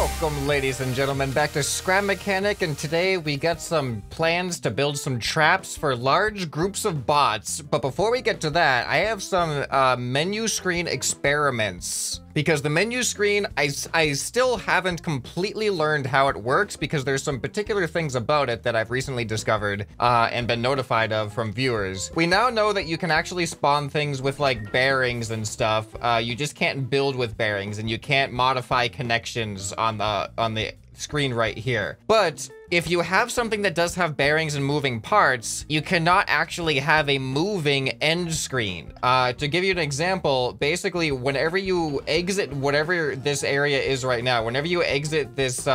Welcome, ladies and gentlemen, back to Scrap Mechanic, and today we got some plans to build some traps for large groups of bots. But before we get to that, I have some menu screen experiments. Because the menu screen, I still haven't completely learned how it works because there's some particular things about it that I've recently discovered and been notified of from viewers. We now know that you can actually spawn things with like bearings and stuff. You just can't build with bearings, and you can't modify connections on the screen right here. But if you have something that does have bearings and moving parts, you cannot actually have a moving end screen. To give you an example, basically, whenever you exit whatever this area is right now, whenever you exit this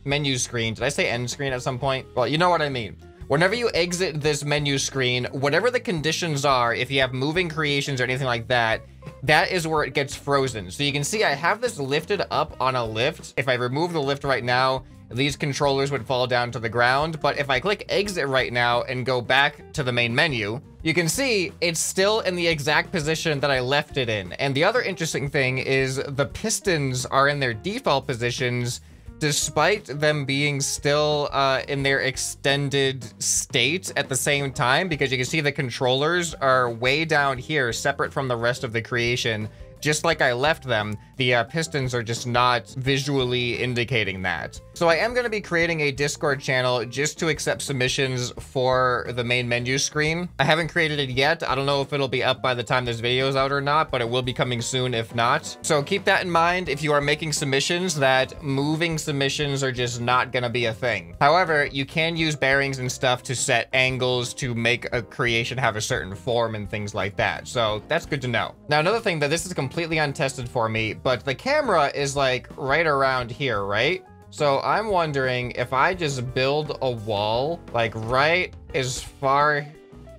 menu screen, did I say end screen at some point? Well, you know what I mean. Whenever you exit this menu screen, whatever the conditions are, if you have moving creations or anything like that, that is where it gets frozen. So you can see I have this lifted up on a lift. If I remove the lift right now, these controllers would fall down to the ground. But if I click exit right now and go back to the main menu, you can see it's still in the exact position that I left it in. And the other interesting thing is the pistons are in their default positions despite them being still in their extended state at the same time, because you can see the controllers are way down here, separate from the rest of the creation. Just like I left them, the pistons are just not visually indicating that. So I am going to be creating a Discord channel just to accept submissions for the main menu screen. I haven't created it yet. I don't know if it'll be up by the time this video is out or not, but it will be coming soon if not. So keep that in mind if you are making submissions, that moving submissions are just not going to be a thing. However, you can use bearings and stuff to set angles to make a creation have a certain form and things like that. So that's good to know. Now, another thing that this is completely untested for me, but the camera is like right around here, right? So I'm wondering if I just build a wall like right as far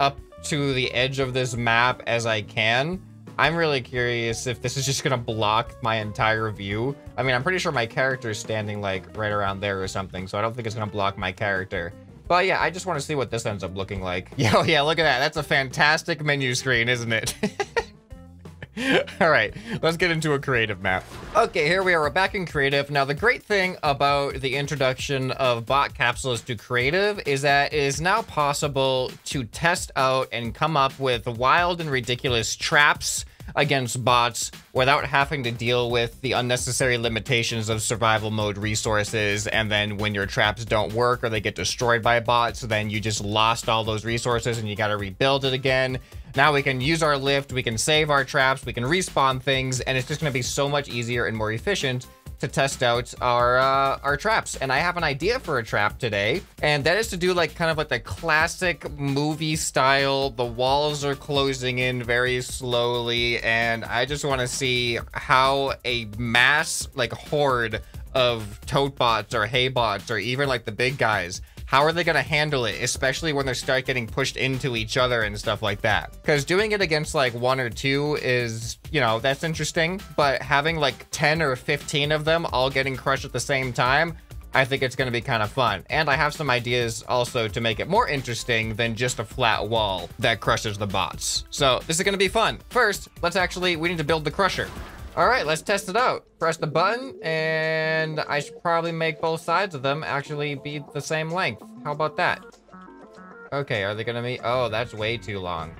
up to the edge of this map as I can. I'm really curious if this is just gonna block my entire view. I mean, I'm pretty sure my character is standing like right around there or something, so I don't think it's gonna block my character. But yeah, I just want to see what this ends up looking like. Yo, yeah, look at that. That's a fantastic menu screen, isn't it? All right, let's get into a creative map. Okay, here we are. We're back in creative. Now, the great thing about the introduction of bot capsules to creative is that it is now possible to test out and come up with wild and ridiculous traps against bots without having to deal with the unnecessary limitations of survival mode resources. And then when your traps don't work or they get destroyed by bots, then you just lost all those resources and you got to rebuild it again. Now we can use our lift, we can save our traps, we can respawn things, and it's just going to be so much easier and more efficient to test out our traps. And I have an idea for a trap today, and that is to do like kind of like the classic movie style. The walls are closing in very slowly, and I just want to see how a mass like horde of tote bots or hay bots or even like the big guys, how are they going to handle it, especially when they start getting pushed into each other and stuff like that? Because doing it against like 1 or 2 is, you know, that's interesting. But having like 10 or 15 of them all getting crushed at the same time, I think it's going to be kind of fun. And I have some ideas also to make it more interesting than just a flat wall that crushes the bots. So this is going to be fun. First, we need to build the crusher. All right, let's test it out. Press the button, and I should probably make both sides of them actually be the same length. How about that? Okay, are they gonna meet? Oh, that's way too long.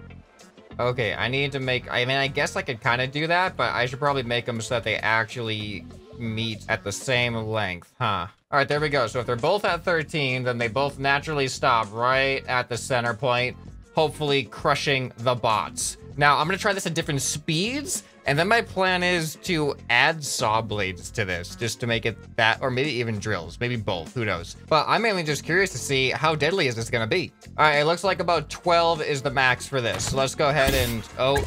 Okay, I need to make, I mean, I guess I could kind of do that, but I should probably make them so that they actually meet at the same length, huh? All right, there we go. So if they're both at 13, then they both naturally stop right at the center point, hopefully crushing the bots. Now, I'm gonna try this at different speeds, and then my plan is to add Sawblades to this, just to make it that, or maybe even drills, maybe both, who knows. But I'm mainly just curious to see how deadly is this gonna be. All right, it looks like about 12 is the max for this. So let's go ahead and, oh,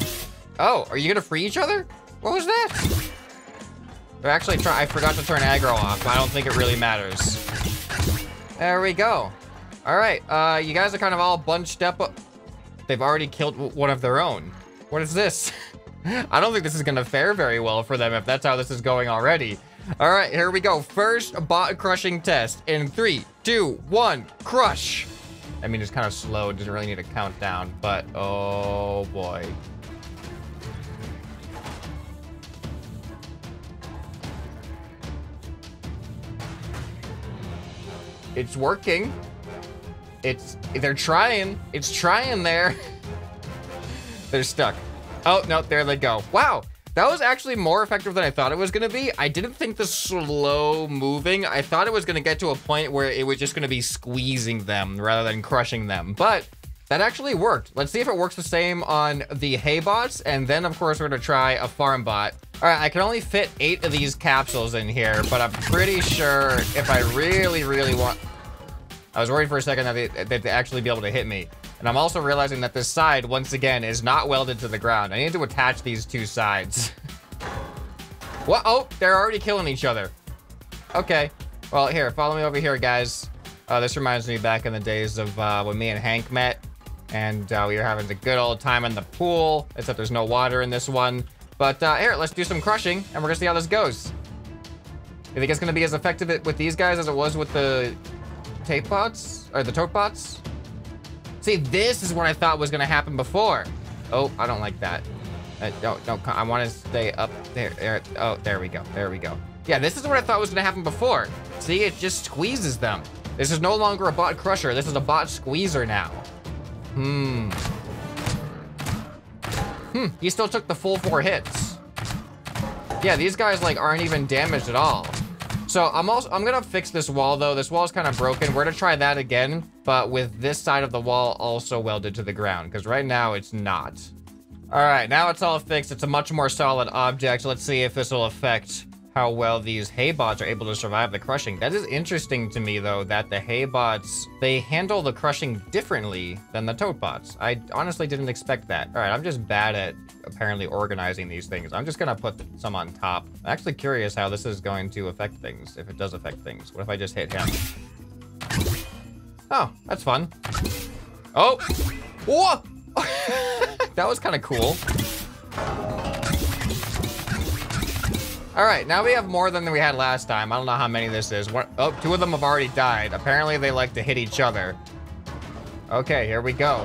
are you gonna free each other? What was that? They're actually I forgot to turn aggro off, but I don't think it really matters. There we go. All right, you guys are kind of all bunched up. They've already killed one of their own. What is this? I don't think this is gonna fare very well for them if that's how this is going already. All right, here we go. First bot crushing test in 3, 2, 1, crush. I mean, it's kind of slow. It doesn't really need a countdown, but oh boy. It's working. They're trying. It's trying there. They're stuck. Oh, no, there they go. Wow, that was actually more effective than I thought it was gonna be. I didn't think the slow moving, I thought it was gonna get to a point where it was just gonna be squeezing them rather than crushing them, but that actually worked. Let's see if it works the same on the hay bots, and then of course we're gonna try a farm bot. All right, I can only fit 8 of these capsules in here, but I'm pretty sure if I really, really want... I was worried for a second that they'd actually be able to hit me. And I'm also realizing that this side, once again, is not welded to the ground. I need to attach these 2 sides. What? Oh, they're already killing each other. Okay. Well, here, follow me over here, guys. This reminds me back in the days of when me and Hank met. And we were having a good old time in the pool, except there's no water in this one. But here, let's do some crushing, and we're gonna see how this goes. You think it's gonna be as effective with these guys as it was with the tape bots? Or the tote bots? See, this is what I thought was gonna happen before. Oh, I don't like that. No, I wanna stay up there. Oh, there we go, there we go. Yeah, this is what I thought was gonna happen before. See, it just squeezes them. This is no longer a bot crusher, this is a bot squeezer now. He still took the full 4 hits. Yeah, these guys like aren't even damaged at all. So I'm gonna fix this wall though. This wall is kind of broken. We're gonna try that again, but with this side of the wall also welded to the ground, because right now it's not. All right, now it's all fixed. It's a much more solid object. Let's see if this will affect how well these hay bots are able to survive the crushing. That is interesting to me though, that the hay bots, they handle the crushing differently than the tote bots. I honestly didn't expect that. All right, I'm just bad at apparently organizing these things. I'm just gonna put some on top. I'm actually curious how this is going to affect things, if it does affect things. What if I just hit him? Oh, that's fun. Oh, whoa! That was kind of cool. All right, now we have more than we had last time. I don't know how many this is. Oh, 2 of them have already died. Apparently they like to hit each other. Okay, here we go.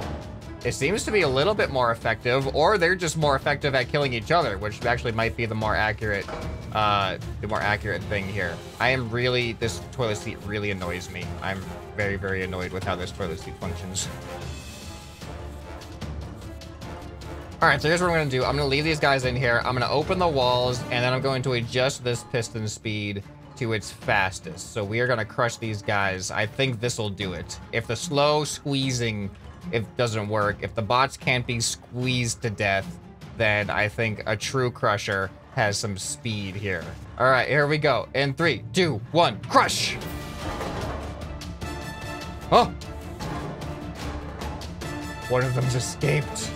It seems to be a little bit more effective, or they're just more effective at killing each other, which actually might be the more accurate thing here. This toilet seat really annoys me. I'm very, very annoyed with how this toilet seat functions. All right, so here's what I'm gonna do. I'm gonna leave these guys in here. I'm gonna open the walls, and then I'm going to adjust this piston speed to its fastest. So we are gonna crush these guys. I think this will do it. If the slow squeezing, doesn't work, if the bots can't be squeezed to death, then I think a true crusher has some speed here. All right, here we go. In 3, 2, 1, crush! Oh! One of them's escaped.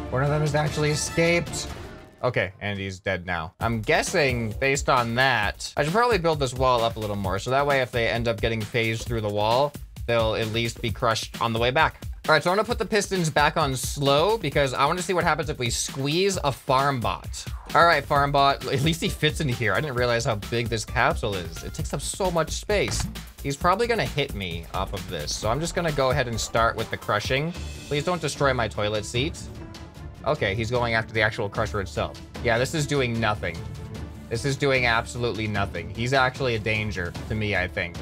One of them has actually escaped. Okay, and he's dead now. I'm guessing, based on that, I should probably build this wall up a little more, so that way if they end up getting phased through the wall, they'll at least be crushed on the way back. All right, so I'm gonna put the pistons back on slow because I want to see what happens if we squeeze a farm bot. All right, farm bot, at least he fits into here. I didn't realize how big this capsule is. It takes up so much space. He's probably gonna hit me off of this, so I'm just gonna go ahead and start with the crushing. Please don't destroy my toilet seat. Okay, he's going after the actual crusher itself. Yeah, this is doing nothing. This is doing absolutely nothing. He's actually a danger to me, I think.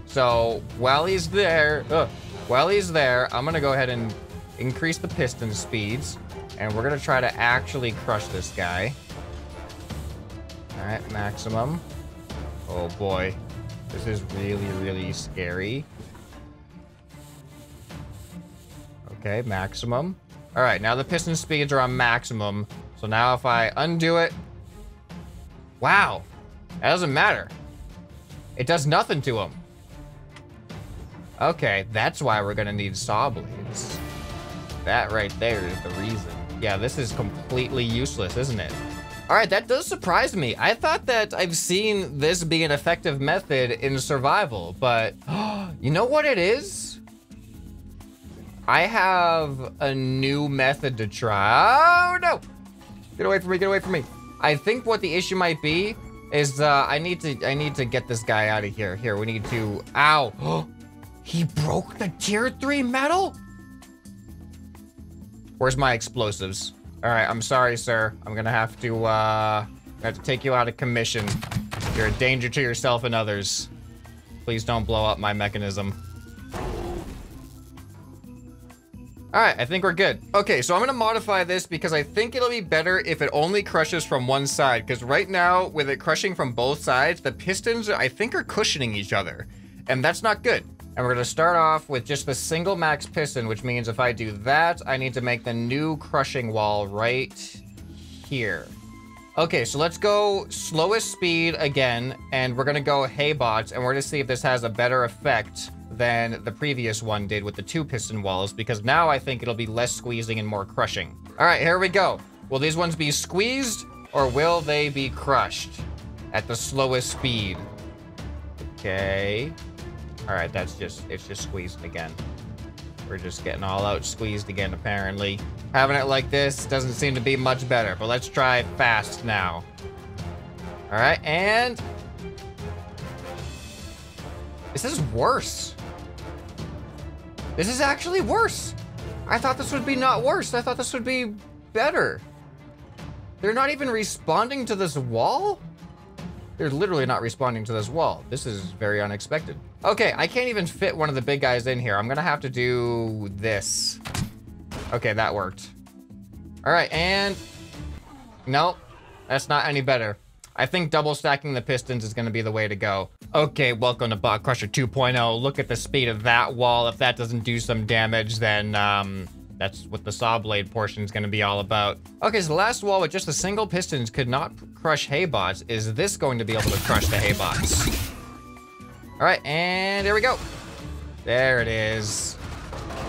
So while he's there, I'm gonna go ahead and increase the piston speeds, and we're gonna try to actually crush this guy. All right, maximum. Oh boy, this is really, really scary. Okay, maximum. All right, now the piston speeds are on maximum. So now if I undo it, wow, that doesn't matter. It does nothing to him. Okay, that's why we're gonna need Sawblades. That right there is the reason. Yeah, this is completely useless, isn't it? All right, that does surprise me. I thought that I've seen this be an effective method in survival, but you know what it is? I have a new method to try. Oh no! Get away from me, get away from me. I think what the issue might be is I need to get this guy out of here. Here, we need to, ow. He broke the tier 3 metal? Where's my explosives? All right, I'm sorry, sir. I'm gonna have to take you out of commission. You're a danger to yourself and others. Please don't blow up my mechanism. All right, I think we're good. Okay, so I'm gonna modify this because I think it'll be better if it only crushes from one side, because right now, with it crushing from both sides, the pistons, I think, are cushioning each other, and that's not good. And we're gonna start off with just the single max piston, which means if I do that, I need to make the new crushing wall right here. Okay, so let's go slowest speed again, and we're gonna go hay bots, and we're gonna see if this has a better effect than the previous one did with the 2 piston walls, because now I think it'll be less squeezing and more crushing. All right, here we go. Will these ones be squeezed or will they be crushed at the slowest speed? Okay. All right, it's just squeezed again. We're just getting all out squeezed again, apparently. Having it like this doesn't seem to be much better, but let's try it fast now. All right, and this is worse. This is actually worse. I thought this would be not worse. I thought this would be better. They're not even responding to this wall? They're literally not responding to this wall. This is very unexpected. Okay, I can't even fit one of the big guys in here. I'm gonna have to do this. Okay, that worked. All right, and nope, that's not any better. I think double stacking the pistons is gonna be the way to go. Okay, welcome to Bot Crusher 2.0. Look at the speed of that wall. If that doesn't do some damage, then that's what the Sawblade portion is gonna be all about. Okay, so the last wall with just a single pistons could not crush hay bots. Is this going to be able to crush the hay bots? All right, and here we go. There it is.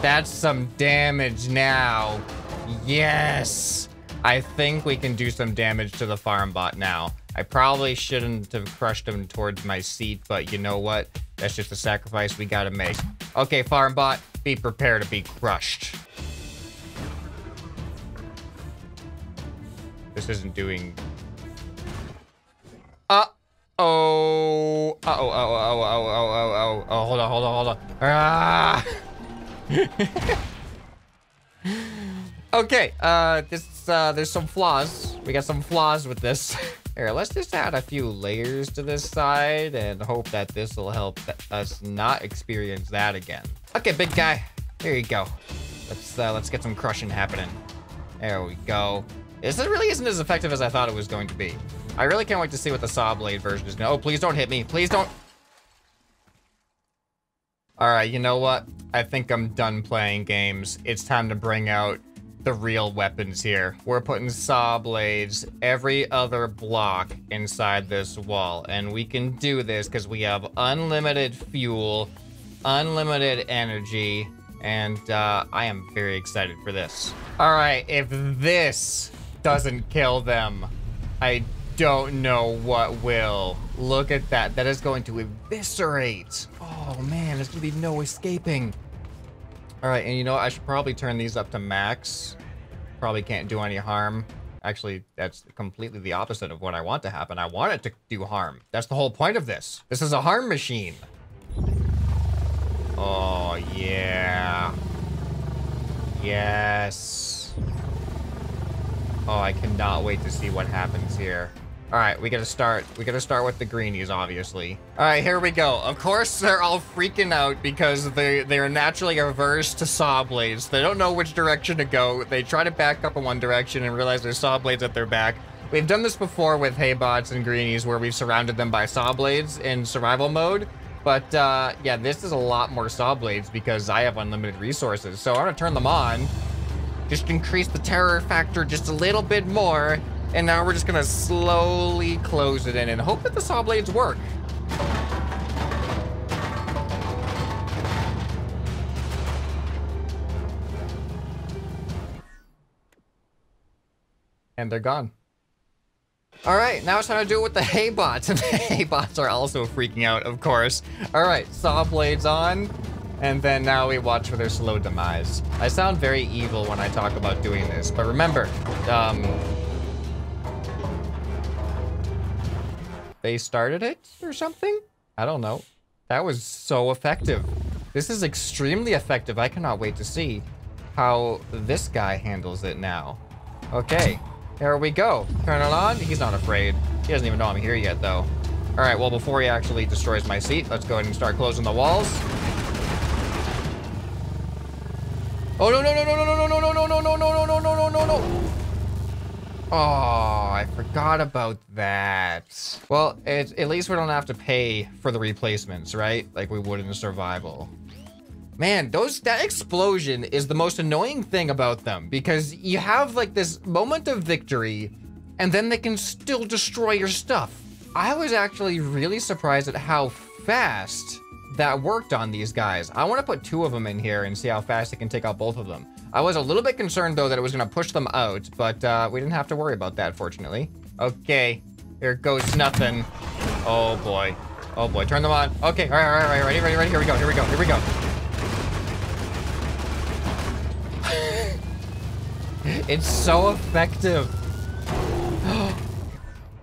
That's some damage now. Yes. I think we can do some damage to the farm bot now. I probably shouldn't have crushed him towards my seat, but you know what? That's just a sacrifice we gotta make. Okay, farm bot, be prepared to be crushed. This isn't doing... Uh-oh, hold on. Ah! Okay, there's some flaws. We got some flaws with this. Here, let's just add a few layers to this side and hope that this will help us not experience that again. Okay, big guy, here you go. Let's get some crushing happening. There we go. This really isn't as effective as I thought it was going to be. I really can't wait to see what the Sawblade version is going to... Oh, please don't hit me. Please don't... All right, you know what? I think I'm done playing games. It's time to bring out the real weapons here. We're putting Sawblades every other block inside this wall. And we can do this because we have unlimited fuel, unlimited energy, and I am very excited for this. All right, if this doesn't kill them, I don't know what will. Look at that. That is going to eviscerate. Oh man, there's gonna be no escaping. All right, and you know what? I should probably turn these up to max. Probably can't do any harm. Actually, that's completely the opposite of what I want to happen. I want it to do harm. That's the whole point of this. This is a harm machine. Oh, yeah. Yes. Oh, I cannot wait to see what happens here. All right, we gotta start with the greenies, obviously. All right, here we go. Of course, they're all freaking out because they're naturally averse to Sawblades. They don't know which direction to go. They try to back up in one direction and realize there's Sawblades at their back. We've done this before with haybots and greenies where we've surrounded them by Sawblades in survival mode. But yeah, this is a lot more Sawblades because I have unlimited resources. So I'm gonna turn them on. Just increase the terror factor just a little bit more. And now we're just gonna slowly close it in and hope that the Sawblades work. And they're gone. All right, now it's time to do it with the haybots. And the haybots are also freaking out, of course. All right, Sawblades on. And then now we watch for their slow demise. I sound very evil when I talk about doing this, but remember, they started it or something? I don't know. That was so effective. This is extremely effective. I cannot wait to see how this guy handles it now. Okay, here we go. Turn it on. He's not afraid. He doesn't even know I'm here yet, though. All right, well, before he actually destroys my seat, let's go ahead and start closing the walls. Oh, no, no, no, no, no, no, no, no, no, no, no, no, no, no, no, no, no. Oh, I forgot about that. Well, at least we don't have to pay for the replacements, right? Like we would in survival. Man, that explosion is the most annoying thing about them because you have like this moment of victory and then they can still destroy your stuff. I was actually really surprised at how fast that worked on these guys. I want to put 2 of them in here and see how fast it can take out both of them. I was a little bit concerned though that it was gonna push them out, but we didn't have to worry about that, fortunately. Okay, here goes nothing. Oh boy, turn them on. Okay, all right, ready, here we go. It's so effective.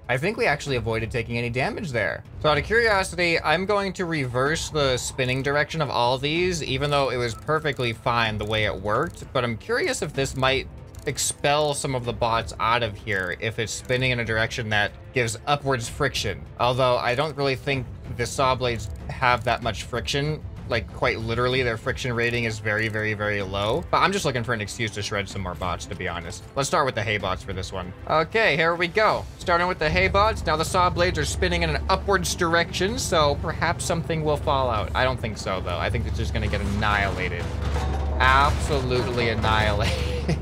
I think we actually avoided taking any damage there. So out of curiosity, I'm going to reverse the spinning direction of all these, even though it was perfectly fine the way it worked. But I'm curious if this might expel some of the bots out of here if it's spinning in a direction that gives upwards friction. Although I don't really think the Sawblades have that much friction. Like quite literally, their friction rating is very, very, very low. But I'm just looking for an excuse to shred some more bots, to be honest. Let's start with the hay bots for this one. Okay, here we go. Starting with the hay bots. Now the Sawblades are spinning in an upwards direction, so perhaps something will fall out. I don't think so, though. I think it's just gonna get annihilated. Absolutely annihilated.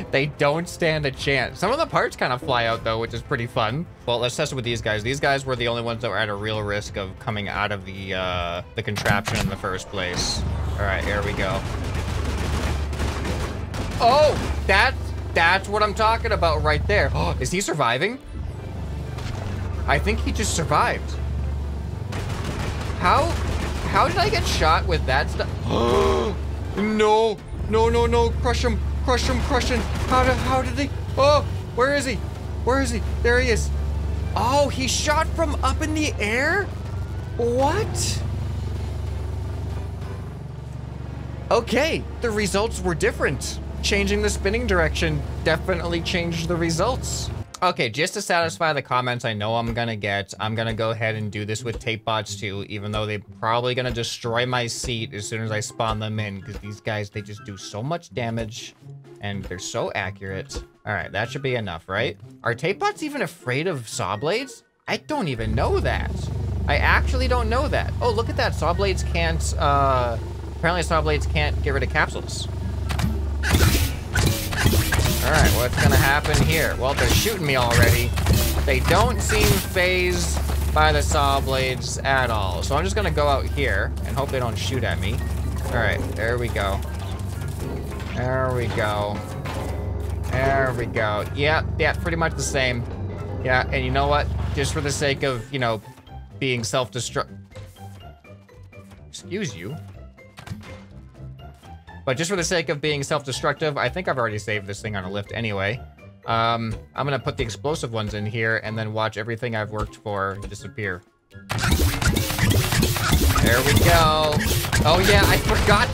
They don't stand a chance. Some of the parts kind of fly out though, which is pretty fun. Well, let's test it with these guys. These guys were the only ones that were at a real risk of coming out of the contraption in the first place. All right, here we go. Oh, that's what I'm talking about right there. Oh, is he surviving? I think he just survived. How did I get shot with that stuff? No, no, no, no, crush him. Crush him. How did they? Oh, where is he? There he is. Oh, he shot from up in the air? What? Okay, the results were different. Changing the spinning direction definitely changed the results. Okay, just to satisfy the comments I know I'm gonna get, I'm gonna go ahead and do this with tape bots too, even though they're probably gonna destroy my seat as soon as I spawn them in, because these guys, they just do so much damage and they're so accurate. All right, that should be enough, right? Are tape bots even afraid of Sawblades? I don't even know that. I actually don't know that. Oh, look at that, Sawblades can't, apparently Sawblades can't get rid of capsules. All right, what's gonna happen here? Well, they're shooting me already. They don't seem phased by the Sawblades at all. So I'm just gonna go out here and hope they don't shoot at me. All right, there we go. There we go. Yeah, pretty much the same. Yeah, and you know what? Just for the sake of, you know, being self-destruct... Excuse you. But just for the sake of being self-destructive, I think I've already saved this thing on a lift anyway. I'm gonna put the explosive ones in here and then watch everything I've worked for disappear. There we go. Oh yeah, I forgot.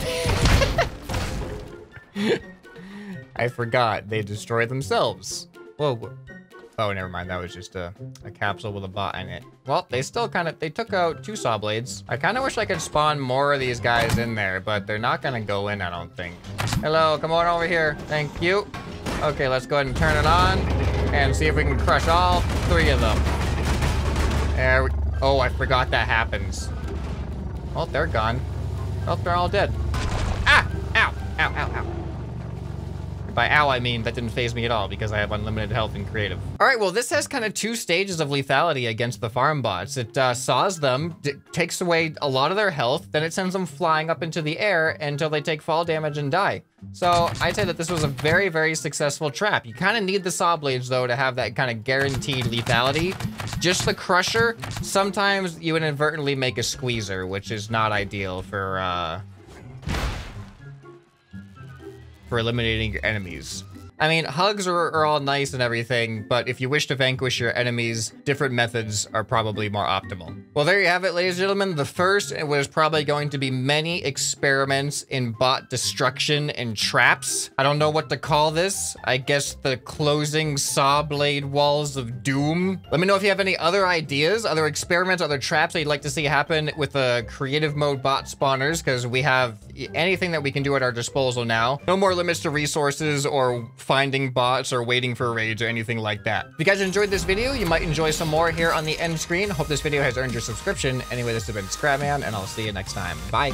I forgot. They destroy themselves. Whoa. Oh, never mind. That was just a capsule with a bot in it. Well, they still they took out 2 Sawblades. I kind of wish I could spawn more of these guys in there, but they're not gonna go in, I don't think. Hello, come on over here. Thank you. Okay, let's go ahead and turn it on and see if we can crush all 3 of them. Oh, I forgot that happens. Oh, they're gone. Oh, they're all dead. Ah! Ow! Ow, ow, ow. By ow, I mean that didn't phase me at all because I have unlimited health in creative. All right, well, this has kind of 2 stages of lethality against the farm bots. It saws them, takes away a lot of their health, then it sends them flying up into the air until they take fall damage and die. So I'd say that this was a very, very successful trap. You kind of need the Sawblades, though, to have that kind of guaranteed lethality. Just the Crusher, sometimes you inadvertently make a Squeezer, which is not ideal for eliminating your enemies. I mean, hugs are all nice and everything, but if you wish to vanquish your enemies, different methods are probably more optimal. Well, there you have it, ladies and gentlemen. The first was probably going to be many experiments in bot destruction and traps. I don't know what to call this. I guess the closing Sawblade walls of doom. Let me know if you have any other ideas, other experiments, other traps that you'd like to see happen with the creative mode bot spawners, because we have anything that we can do at our disposal now. No more limits to resources or finding bots or waiting for raids or anything like that. If you guys enjoyed this video, you might enjoy some more here on the end screen. Hope this video has earned your subscription. Anyway, this has been ScrapMan, and I'll see you next time. Bye.